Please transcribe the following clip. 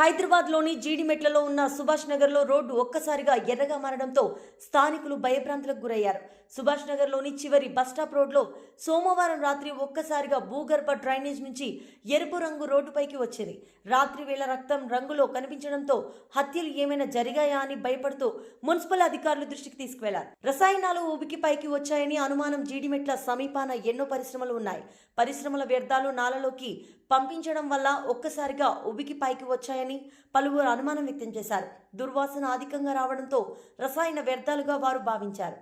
హైదరాబాద్లోని జీడిమెట్లలో ఉన్న సుభాష్ నగర్లో రోడ్డు ఒక్కసారిగా ఎర్రగా మారడంతో స్థానికులు భయభ్రాంతులకు గురయ్యారు. సుభాష్ నగర్లోని చివరి బస్టాప్ రోడ్లో సోమవారం రాత్రి ఒక్కసారిగా భూగర్భ డ్రైనేజ్ నుంచి ఎరుపు రంగు రోడ్డుపైకి వచ్చింది. రాత్రి వేళ రక్తం రంగులో కనిపించడంతో హత్యలు ఏమైనా జరిగాయా అని భయపడుతూ మున్సిపల్ అధికారులు దృష్టికి తీసుకువెళ్లారు. రసాయనాలు ఉబికి పైకి వచ్చాయని అనుమానం. జీడిమెట్ల సమీపాన ఎన్నో పరిశ్రమలు ఉన్నాయి. పరిశ్రమల వ్యర్థాలు నాలలోకి పంపించడం వల్ల ఒక్కసారిగా ఉబికి పైకి వచ్చాయని పలువురు అనుమానం వ్యక్తం చేశారు. దుర్వాసన అధికంగా రావడంతో రసాయన వ్యర్థాలుగా వారు భావించారు.